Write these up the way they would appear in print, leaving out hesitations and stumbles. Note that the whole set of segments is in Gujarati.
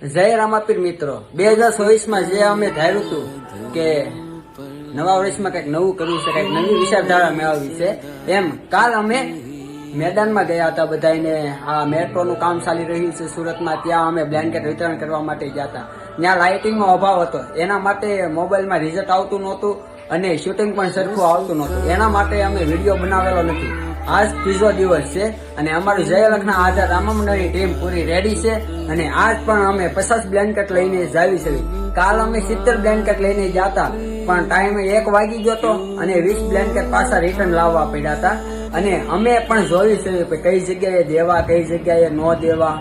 જય રામાપીર મિત્રો, 2024માં જે અમે ધાર્યું હતું કે નવા વર્ષમાં કંઈક નવું કરવું છે, કંઈક નવી વિચારધારા મેળવવી છે, એમ કાલ અમે મેદાનમાં ગયા હતા. બધાને આ મેટ્રોનું કામ ચાલી રહ્યું છે સુરતમાં, ત્યાં અમે બ્લેન્કેટ વિતરણ કરવા માટે ગયા હતા. ત્યાં લાઇટિંગનો અભાવ હતો, એના માટે મોબાઈલમાં રિઝલ્ટ આવતું નહોતું અને શૂટિંગ પણ સરખું આવતું નહોતું. એના માટે અમે વિડીયો બનાવેલો નથી. આજ ત્રીજો દિવસ છે અને અમારું જય લખના આઝાદ રામમંડળની ટીમ પૂરી રેડી છે અને આજ પણ અમે 50 બ્લેન્કેટ લઈને જાવી છે. કાલ અમે 70 બ્લેન્કેટ લઈને જતા, પણ ટાઈમે 1 વાગી ગયો હતો અને 20 બ્લેન્કેટ પાછા રિટર્ન લાવવા પડ્યા હતા. અને અમે પણ જોયું છે કે કઈ જગ્યાએ દેવા, કઈ જગ્યાએ ન દેવા.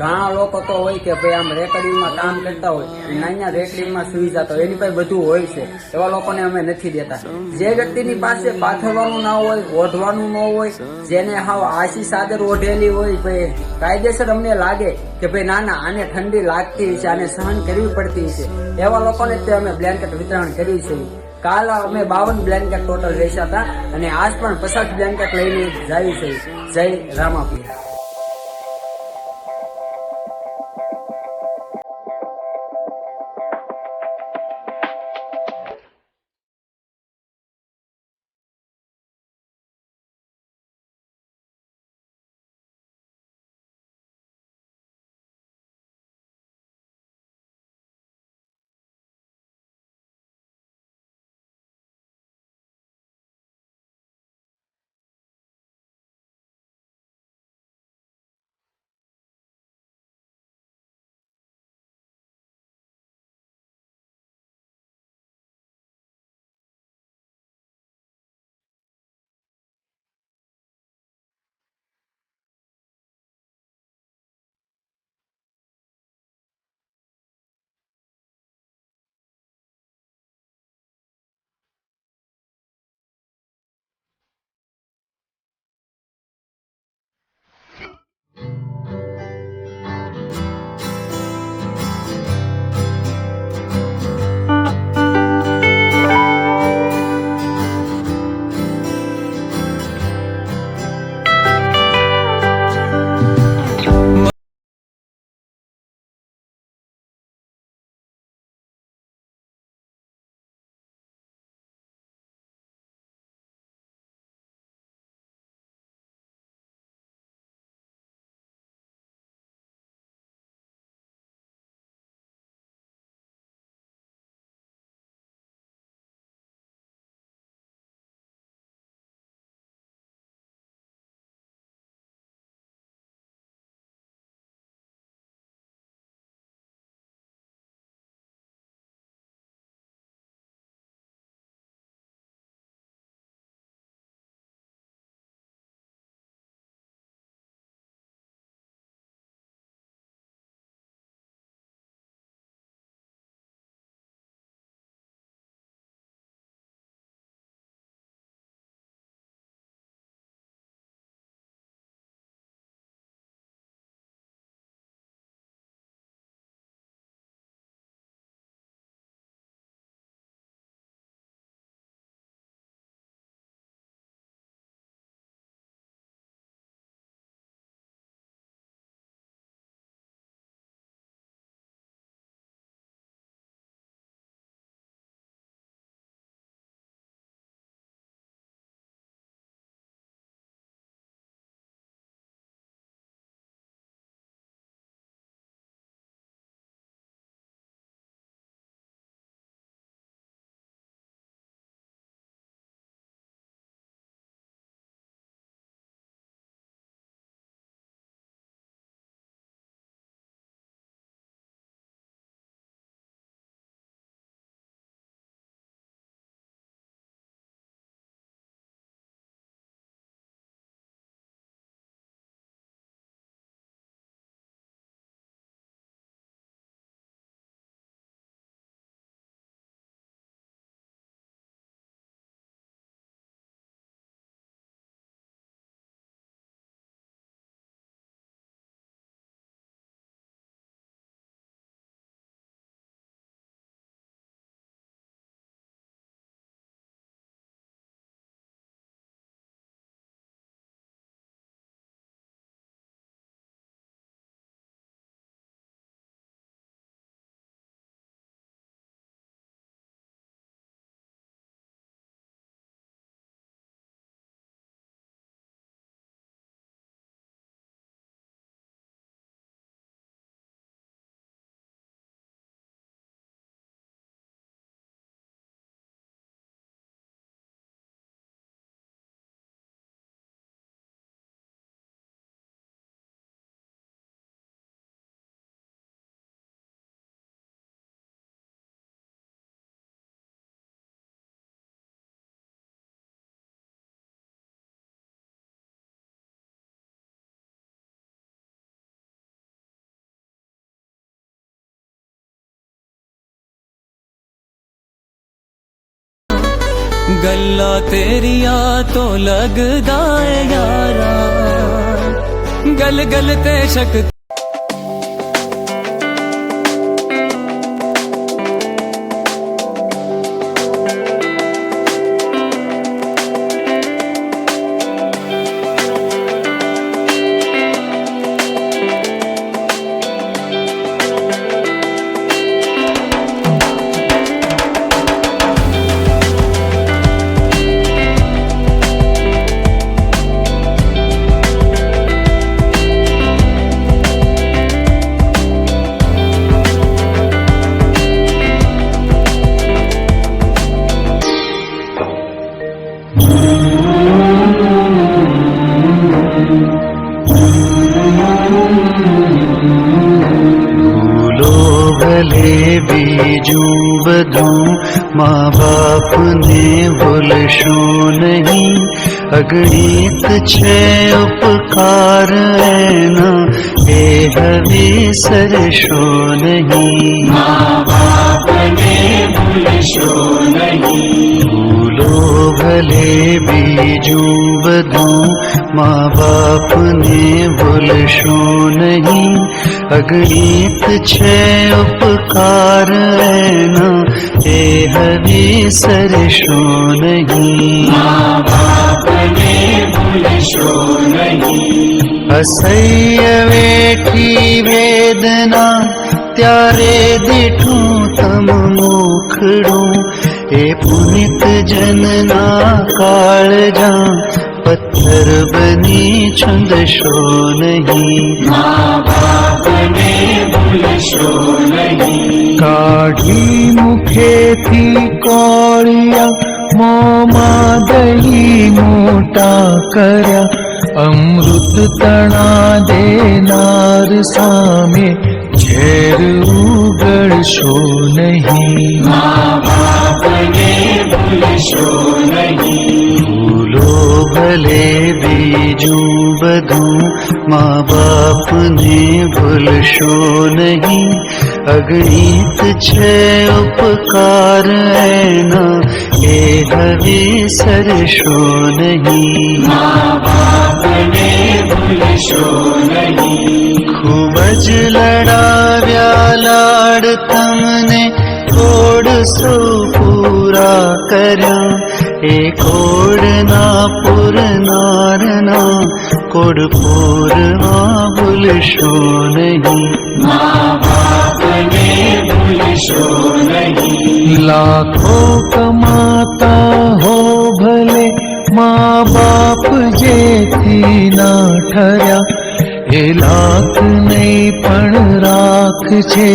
ઘણા લોકો તો હોય કે ભાઈ આમ રેકર્ડિંગમાં કામ કરતા હોય, નાના રેકર્ડિંગમાં સુઈ જતા હોય, એની પાસે બધું હોય છે. એવા લોકોને અમે નથી દેતા. જે વ્યક્તિની પાસે પાથરવાનું ના હોય, ઓઢવાનું ન હોય, જેને હાવ આશી ચાદર ઓઢેલી હોય, ભાઈ કાયદેસર અમને લાગે કે ભાઈ ના આને ઠંડી લાગતી છે, આને સહન કરવી પડતી છે, એવા લોકોને તે અમે બ્લેન્કેટ વિતરણ કર્યું છે. કાલ અમે 52 બ્લેન્કેટ ટોટલ વેચ્યા હતા અને આજ પણ 50 બ્લેન્કેટ લઈને જાય છે. જય રામાપીર. गल्ला तेरिया तो लगदा है यारा, गल गल ते शक भले बीजूं बधूं माँ बाप ने भूलशो नहीं, अगणित छे उपकार एना ए हवे सरशो नहीं। माँ बाप ने भूलशो नहीं, भूलो भले बीजूं बधूं माँ बाप ने भूलशो नहीं, अगणित छे उपकार एना ए हवे सरशो नहीं। माँ बाप ने भूलशो नहीं, असह्य वेठी वेदना त्यारे दीठूं तम मोखड़ूं, ए पुनित जनना काळजा पत्थर बनी छंदशो नहीं। माँ बाप ने भूलशो नहीं, काढ़ी मुखे थी कोळिया मोमा दही मोटा कर्या, अमृत तना देनार सामे झेर उगळशो नहीं। माँ बाप ने भूलशो नहीं, भूलो भले बीजूं बधूं माँ बाप ने भूलशो नहीं, अगणित छे उपकार एना ए हवे सरशो नहीं। माँ बाप ने भूलशो नहीं, खूब ज लड़ाव्या लाड तमने कोड सो पूरा कर्या, ए कोडना पुरनारना कोड पूरवा भूलशो नहीं। माँ बाप ने भूलशो नहीं, लाखों कमाता हो भले माँ बाप जेथी ना ठर्या, ए लाख नहीं पण राख छे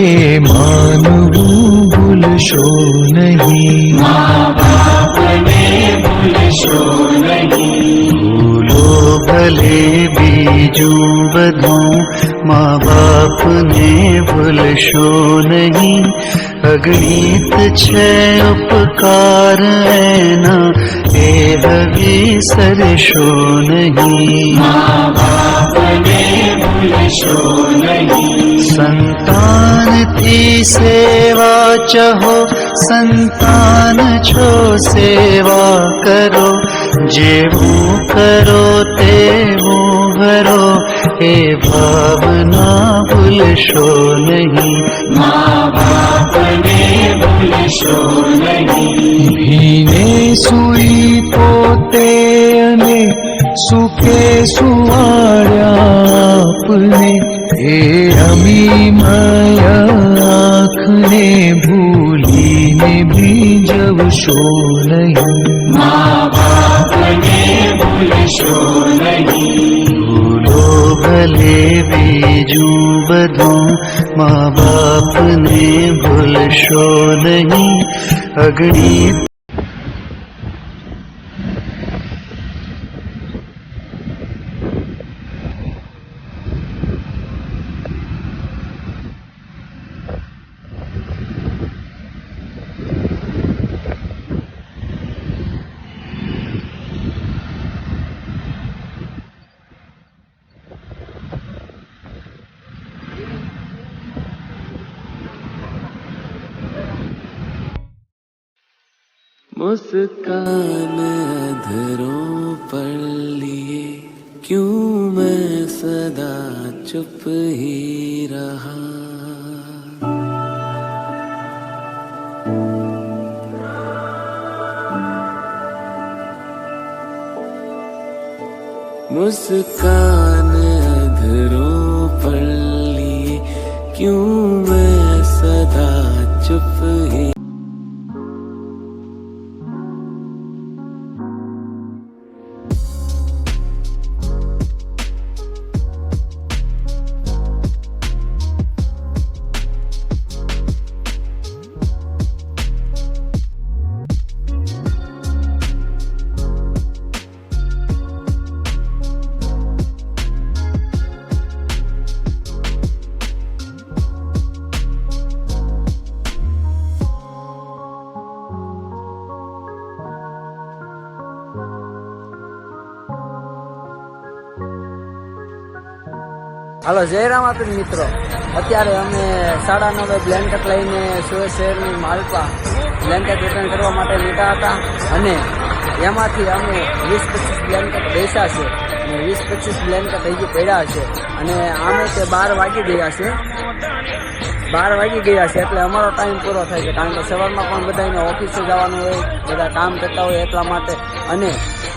ए मानवूं भूलशो नहीं। माँ बाप ने भूलशो नहीं, भूलो भले बीजूं बधूं माँ बाप ने भूलशो नहीं, अगणित छे उपकार एना ए हवे सरशो नहीं। माँ बाप ने भूलशो नहीं, संतान थी सेवा चहो संतान छो सेवा करो, जेवू करो तेवू भरो ए भावना भूलशो नहीं। माँ बाप ने भूलशो नहीं, भीने सुई पोते अने सुखे सुवाड्या आपने, ए अमी माया आँखने भूलीने बीजवशो नहीं। माँ बाप ने भूलशो नहीं, भूलो भले बीजूं बधूं माँ बाप ने भूलशो नहीं, अगणित मुस्कान अधरों पर लिए क्यों मैं सदा चुप ही रहा। मुस्कान अधरों पर लिए क्यों मैं सदा चुप ही। હાલો જય રામાપીર મિત્રો, અત્યારે અમે 9:30 બ્લેન્કેટ લઈને સુરત શહેરની માલપા બ્લેન્કેટ રિટર્ન કરવા માટે નીકળ્યા હતા અને એમાંથી અમે 20-25 બ્લેન્કેટ બેસ્યા છે અને 20-25 બ્લેન્કેટ હજી પડ્યા છે અને આમે તે 12 વાગી ગયા છે. 12 વાગી ગયા છે એટલે અમારો ટાઈમ પૂરો થાય છે, કારણ કે સવારમાં પણ બધાને ઓફિસે જવાનું હોય, બધા કામ કરતા હોય એટલા માટે. અને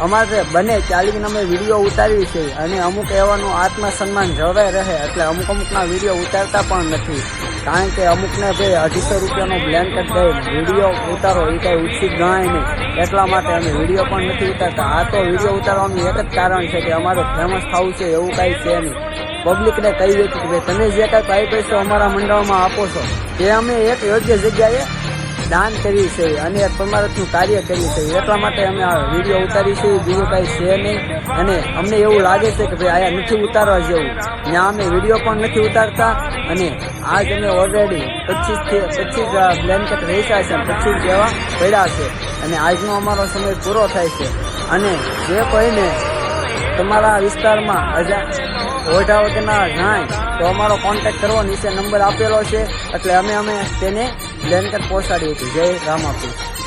અમારે બને ચાલીને અમે વિડીયો ઉતારવી છે અને અમુક એવાનું આત્મસન્માન જળવાઈ રહે એટલે અમુકના વિડીયો ઉતારતા પણ નથી, કારણ કે અમુકને ભાઈ 250 રૂપિયાનો બ્લેન્કેટ દઈ વિડીયો ઉતારો એ કંઈ ઉચિત ગણાય નહીં, એટલા માટે અમે વિડીયો પણ નથી ઉતારતા. આ તો વિડીયો ઉતારવાનું એક જ કારણ છે કે અમારે ફેમસ થવું છે, એવું કાંઈ છે નહીં. પબ્લિકને કહી દે કે ભાઈ તમે જે કાંઈ પાઈ પૈસો અમારા મંડળમાં આપો છો તે અમે એક યોગ્ય જગ્યાએ દાન કરી છે અને પરમારથનું કાર્ય કર્યું છે, એટલા માટે અમે આ વિડીયો ઉતારી છે, બીજું કાંઈ છે નહીં. અને અમને એવું લાગે છે કે ભાઈ આયા નથી ઉતારવા જેવું, ત્યાં અમે વિડીયો પણ નથી ઉતારતા. અને આજ અમે ઓલરેડી 25 બ્લેન્કેટ વેચ્યા છે, 25 જેવા પડ્યા છે અને આજનો અમારો સમય પૂરો થાય છે. અને જે કોઈને તમારા વિસ્તારમાં ઓઢા વગરના જાય તો અમારો કોન્ટેક્ટ કરવો, નીચે નંબર આપેલો છે, એટલે અમે તેને બ્લેન્કેટ પહોંચાડીએ છીએ. જય રામાપીર.